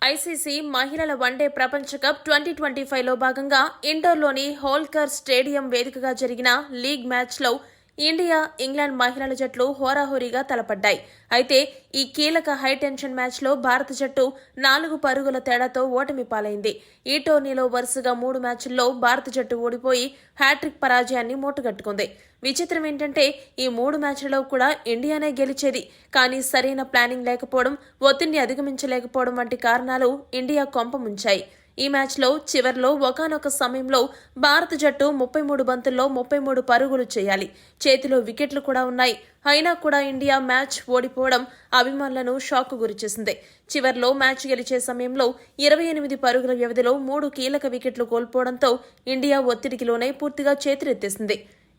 ICC మహిళల one day ప్రపంచ cup 2025లో భాగంగా ఇండోర్లోని హోల్కర్ స్టేడియం వేదికగా జరిగిన లీగ్ మ్యాచ్లో ఇండియా, ఇంగ్లాండ్ మహిళల జట్లు హోరాహోరీగా తలపడ్డాయి. అయితే ఈ కీలక హైటెన్షన్ మ్యాచ్లో భారత జట్టు 4 పరుగుల తేడాతో ఓటమి పాలైంది. ఈ టోర్నీలో వరుసగా 3 మ్యాచ్ల్లో భారత జట్టు ఓడిపోయి హ్యాట్రిక్ పరాజయాన్ని మూటగట్టుకుంది. విచిత్రం ఏంటంటే ఈ 3 మ్యాచ్లలో కూడా ఇండియానే గెలిచేది. కానీ సరైన ప్లానింగ్ లేకపోవడం, ఒత్తిడిని అధిగమించలేకపోవడం వంటి కారణాలు ఇండియా కొంప ముంచాయి. ఈ మ్యాచ్లో చివర్లో ఒకానొక సమయంలో భారత జట్టు 33 బంతుల్లో 33 పరుగులు చేయాలి. చేతిలో వికెట్లు కూడా ఉన్నాయి. అయినా కూడా ఇండియా మ్యాచ్ ఓడిపోవడం అభిమానులను షాక్కు గురిచేసింది. చివర్లో మ్యాచ్ గెలిచే సమయంలో 28 పరుగుల వ్యవధిలో 3 కీలక వికెట్లు కోల్పోవడంతో ఇండియా ఒత్తిడికి లోనై పూర్తిగా చేతులెత్తేసింది.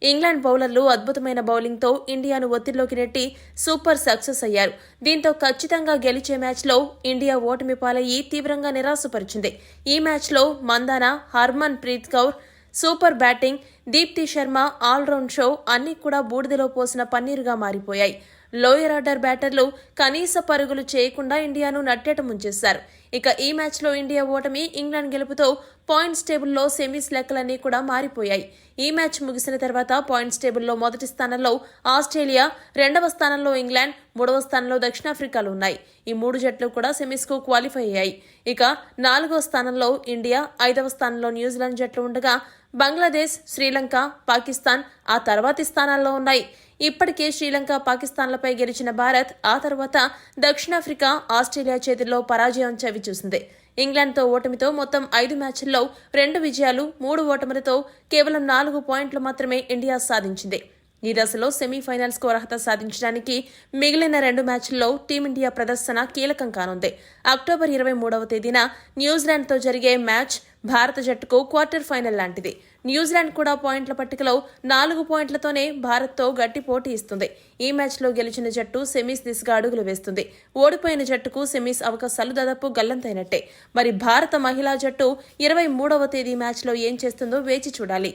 ఇంగ్లాండ్ బౌలర్లు అద్భుతమైన బౌలింగ్తో ఇండియాను ఒత్తిడిలోకి నెట్టి సూపర్ సక్సెస్ అయ్యారు. దీంతో ఖచ్చితంగా గెలిచే మ్యాచ్లో ఇండియా ఓటమి పాలయ్యి తీవ్రంగా నిరాశపరిచింది. ఈ మ్యాచ్లో Mandhana, Harmanpreet Kaur super batting, Deepti Sharma allround show అన్నీ కూడా బూడిదలో పోసిన పన్నీరుగా మారిపోయాయి. లోయర్ ఆర్డర్ బ్యాటర్లు కనీస పరుగులు చేయకుండా ఇండియాను నట్టేట ముంచేశారు. ఇక ఈ మ్యాచ్లో ఇండియా ఓటమి, ఇంగ్లాండ్ గెలుపుతో పాయింట్స్ టేబుల్లో సెమీస్ లెక్కలన్నీ కూడా మారిపోయాయి. ఈ మ్యాచ్ ముగిసిన తర్వాత పాయింట్స్ టేబుల్లో మొదటి స్థానంలో ఆస్ట్రేలియా, 2వ స్థానంలో ఇంగ్లాండ్, 3వ స్థానంలో దక్షిణాఫ్రికాలు ఉన్నాయి. ఈ 3 జట్లు కూడా సెమీస్కు క్వాలిఫై అయ్యాయి. ఇక 4వ స్థానంలో ఇండియా, 5వ స్థానంలో న్యూజిలాండ్ జట్లు ఉండగా బంగ్లాదేశ్, శ్రీలంక, పాకిస్తాన్ ఆ తర్వాతి స్థానాల్లో ఉన్నాయి. ఇప్పటికే శ్రీలంక, పాకిస్తాన్లపై గెలిచిన భారత్ ఆ తర్వాత దక్షిణాఫ్రికా, ఆస్ట్రేలియా చేతుల్లో పరాజయం చవిచూసింది. ఇంగ్లాండ్తో ఓటమితో మొత్తం 5 మ్యాచ్ల్లో 2 విజయాలు, 3 ఓటములతో కేవలం 4 పాయింట్లు మాత్రమే ఇండియా సాధించింది. ఈ దశలో సెమీఫైనల్స్కు అర్హత సాధించడానికి మిగిలిన 2 మ్యాచ్ల్లో టీమిండియా ప్రదర్శన కీలకం కానుంది. అక్టోబర్ 23వ తేదీన న్యూజిలాండ్తో జరిగే మ్యాచ్ భారత జట్టుకు క్వార్టర్ ఫైనల్ లాంటిది. న్యూజిలాండ్ కూడా పాయింట్ల పట్టికలో 4 పాయింట్లతోనే భారత్తో గట్టి పోటీ ఇస్తుంది. ఈ మ్యాచ్లో గెలిచిన జట్టు సెమీస్ దిశగా అడుగులు వేస్తుంది. ఓడిపోయిన జట్టుకు సెమీస్ అవకాశాలు దాదాపు గల్లంతైనట్టే. మరి భారత మహిళా జట్టు 23వ తేదీ మ్యాచ్లో ఏం చేస్తుందో వేచి చూడాలి.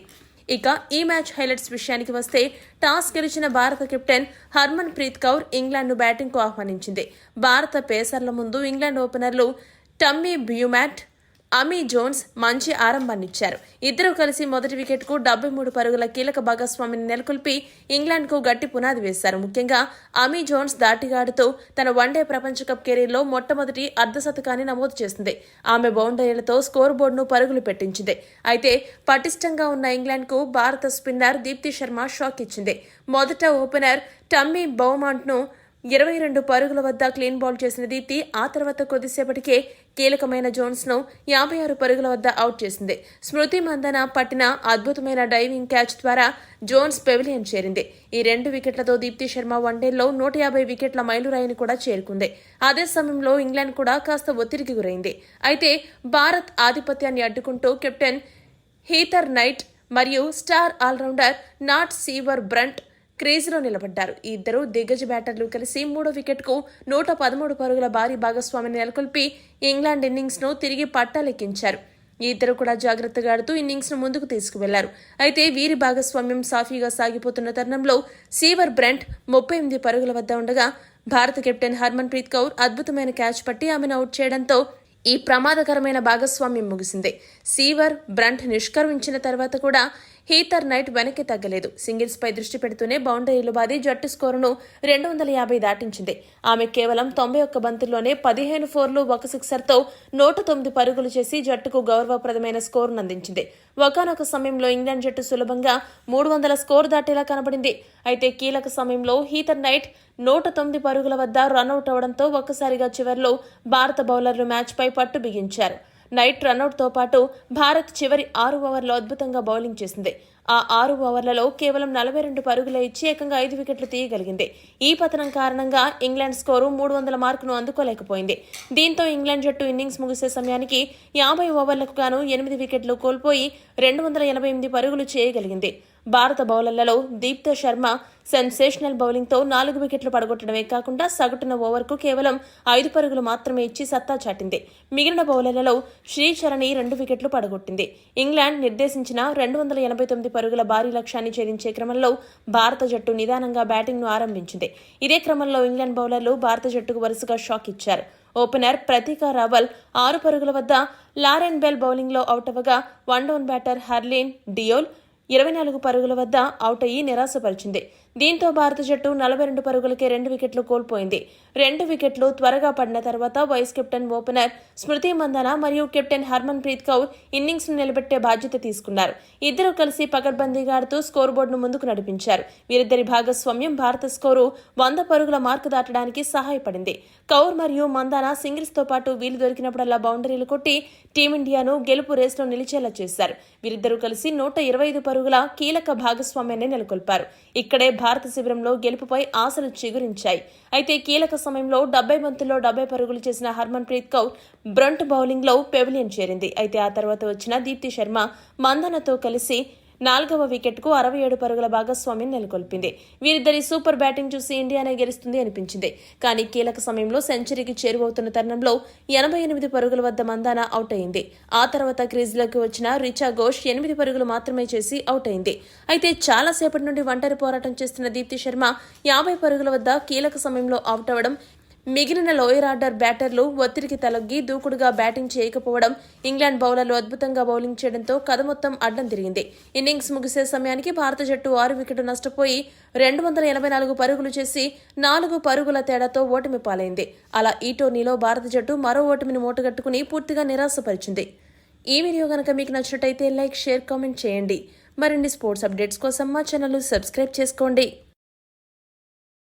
ఇక ఈ మ్యాచ్ హైలైట్స్ విషయానికి వస్తే టాస్ గెలిచిన భారత కెప్టెన్ హర్మన్ ప్రీత్ కౌర్ ఇంగ్లాండ్ను బ్యాటింగ్కు ఆహ్వానించింది. భారత పేసర్ల ముందు ఇంగ్లాండ్ ఓపెనర్లు టమ్మీ బ్యూమాట్, అమీ జోన్స్ మంచి ఆరంభాన్నిచ్చారు. ఇద్దరూ కలిసి మొదటి వికెట్కు 73 పరుగుల కీలక భాగస్వామిని నెలకొల్పి ఇంగ్లాండ్కు గట్టి పునాది వేశారు. ముఖ్యంగా అమీ జోన్స్ దాటిగా ఆడుతూ తన వన్డే ప్రపంచ కప్ కెరీర్లో మొట్టమొదటి అర్ధశతకాన్ని నమోదు చేసింది. ఆమె బౌండరీలతో స్కోర్ బోర్డును పరుగులు పెట్టించింది. అయితే పటిష్టంగా ఉన్న ఇంగ్లాండ్కు భారత స్పిన్నర్ దీప్తి శర్మ షాక్ ఇచ్చింది. మొదట ఓపెనర్ టమ్మీ బౌమాంట్ను 22 పరుగుల వద్ద క్లీన్ బౌల్ చేసిన దీప్తి ఆ తర్వాత కొద్దిసేపటికే కీలకమైన జోన్స్ను 56 పరుగుల వద్ద అవుట్ చేసింది. స్మృతి మందన పట్టిన అద్భుతమైన డైవింగ్ క్యాచ్ ద్వారా జోన్స్ పెవిలియన్ చేరింది. ఈ 2 వికెట్లతో దీప్తి శర్మ వన్డేల్లో 150 వికెట్ల మైలురాయిని కూడా చేరుకుంది. అదే సమయంలో ఇంగ్లాండ్ కూడా కాస్త ఒత్తిడికి గురైంది. అయితే భారత్ ఆధిపత్యాన్ని అడ్డుకుంటూ కెప్టెన్ హీథర్ నైట్ మరియు star allrounder Nat Sciver Brunt క్రీజులో నిలబడ్డారు. ఈ ఇద్దరు దిగ్గజ బ్యాటర్లు కలిసి 3వ వికెట్కు 113 పరుగుల భారీ భాగస్వామిని నెలకొల్పి ఇంగ్లాండ్ ఇన్నింగ్స్ను తిరిగి పట్టాలెక్కించారు. ఈ ఇద్దరు కూడా జాగ్రత్తగా ఆడుతూ ఇన్నింగ్స్ను ముందుకు తీసుకువెళ్లారు. అయితే వీరి భాగస్వామ్యం సాఫీగా సాగిపోతున్న తరుణంలో సీవర్ బ్రంట్ 38 పరుగుల వద్ద ఉండగా భారత కెప్టెన్ హర్మన్ ప్రీత్ కౌర్ అద్భుతమైన క్యాచ్ పట్టి ఆమెను అవుట్ చేయడంతో ఈ ప్రమాదకరమైన భాగస్వామ్యం ముగిసింది. సీవర్ బ్రంట్ నిష్క్రమించిన తర్వాత కూడా హీథర్ నైట్ వెనక్కి తగ్గలేదు. సింగిల్స్పై దృష్టి పెడుతూనే బౌండరీలు బాది జట్టు స్కోరును 250 దాటించింది. ఆమె కేవలం 91 బంతుల్లోనే 15 ఫోర్లు, 1 సిక్సర్తో 109 పరుగులు చేసి జట్టుకు గౌరవప్రదమైన స్కోరును అందించింది. ఒకానొక సమయంలో ఇంగ్లాండ్ జట్టు సులభంగా 300 స్కోరు దాటేలా కనబడింది. అయితే కీలక సమయంలో హీథర్ నైట్ 109 పరుగుల వద్ద రన్అవుట్ అవడంతో ఒక్కసారిగా చివర్లో భారత బౌలర్లు మ్యాచ్పై పట్టు బిగించారు. నైట్ రన్అవుట్తో పాటు భారత్ చివరి 6 ఓవర్లో అద్భుతంగా బౌలింగ్ చేసింది. ఆ 6 ఓవర్లలో కేవలం 42 పరుగులే ఇచ్చి ఏకంగా 5 వికెట్లు తీయగలిగింది. ఈ పతనం కారణంగా ఇంగ్లాండ్ స్కోరు 300 మార్కును అందుకోలేకపోయింది. దీంతో ఇంగ్లాండ్ జట్టు ఇన్నింగ్స్ ముగిసే సమయానికి 50 ఓవర్లకు గాను 8 వికెట్లు కోల్పోయి 288 పరుగులు చేయగలిగింది. భారత బౌలర్లలో దీప్తి శర్మ సెన్సేషనల్ బౌలింగ్తో 4 వికెట్లు పడగొట్టడమే కాకుండా సగటున ఓవర్కు కేవలం 5 పరుగులు మాత్రమే ఇచ్చి సత్తా చాటింది. మిగిలిన బౌలర్లలో శ్రీచరణి 2 వికెట్లు పడగొట్టింది. ఇంగ్లాండ్ నిర్దేశించిన 289 పరుగుల భారీ లక్ష్యాన్ని ఛేదించే క్రమంలో భారత జట్టు నిదానంగా బ్యాటింగ్ను ఆరంభించింది. ఇదే క్రమంలో ఇంగ్లాండ్ బౌలర్లు భారత జట్టుకు వరుసగా షాక్ ఇచ్చారు. ఓపెనర్ ప్రతీకా రావల్ 6 పరుగుల వద్ద లారెన్ బెల్ బౌలింగ్లో అవుట్ అవ్వగా one down batter Harleen Deol 24 పరుగుల వద్ద అవుట్ అయ్యి నిరాశపరిచింది. దీంతో భారత జట్టు 42 పరుగులకే 2 వికెట్లు కోల్పోయింది. 2 వికెట్లు త్వరగా పడిన తర్వాత వైస్ కెప్టెన్ ఓపెనర్ స్మృతి మందాన మరియు కెప్టెన్ హర్మన్ ప్రీత్ కౌర్ ఇన్నింగ్స్ ను నిలబెట్టే బాధ్యత తీసుకున్నారు. ఇద్దరూ కలిసి పకడ్బందీగా ఆడుతూ స్కోర్ బోర్డును ముందుకు నడిపించారు. వీరిద్దరి భాగస్వామ్యం భారత స్కోరు 100 పరుగుల మార్కు దాటడానికి సహాయపడింది. కౌర్ మరియు మందాన సింగిల్స్ తో పాటు వీలు దొరికినప్పుడల్లా బౌండరీలు కొట్టి టీమిండియాను గెలుపు రేసులో నిలిచేలా చేశారు. వీరిద్దరూ కలిసి 125 పరుగుల కీలక భాగస్వామ్యాన్ని నెలకొల్పారు. ఇక్కడే భారత శిబిరంలో గెలుపుపై ఆశలు చిగురించాయి. అయితే కీలక సమయంలో 70 బంతుల్లో 70 పరుగులు చేసిన హర్మన్ ప్రీత్ కౌర్ బ్రంట్ బౌలింగ్ లో పెవిలియన్ చేరింది. అయితే ఆ తర్వాత వచ్చిన దీప్తి శర్మ మందనతో కలిసి 4వ వికెట్కు 67 పరుగుల భాగస్వామ్యం నెలకొల్పింది. వీరిద్దరి సూపర్ బ్యాటింగ్ చూసి ఇండియానే గెలుస్తుంది అనిపించింది. కానీ కీలక సమయంలో సెంచరీకి చేరువవుతున్న తరుణంలో 88 పరుగుల వద్ద మందాన అవుట్ అయింది. ఆ తర్వాత క్రీజ్లోకి వచ్చిన రిచా ఘోష్ 8 పరుగులు మాత్రమే చేసి అవుట్ అయింది. అయితే చాలా సేపటి నుండి ఒంటరి పోరాటం చేస్తున్న దీప్తి శర్మ 50 పరుగుల వద్ద కీలక సమయంలో అవుట్ అవ్వడం, మిగిలిన లోయర్ ఆర్డర్ బ్యాటర్లు ఒత్తిడికి తలొగ్గి దూకుడుగా బ్యాటింగ్ చేయకపోవడం, ఇంగ్లాండ్ బౌలర్లు అద్భుతంగా బౌలింగ్ చేయడంతో కథ మొత్తం అడ్డం తిరిగింది. ఇన్నింగ్స్ ముగిసే సమయానికి భారత జట్టు 6 వికెట్లు నష్టపోయి 284 పరుగులు చేసి 4 పరుగుల తేడాతో ఓటమి పాలైంది. అలా ఈ టోర్నీలో భారత జట్టు మరో ఓటమిని మూటగట్టుకుని పూర్తిగా నిరాశపరిచింది. ఈ వీడియో కనుక మీకు నచ్చినట్టయితే లైక్, షేర్, కామెంట్ చేయండి. మరిన్ని స్పోర్ట్స్ అప్డేట్స్ కోసం మా ఛానల్ సబ్స్క్రైబ్ చేసుకోండి.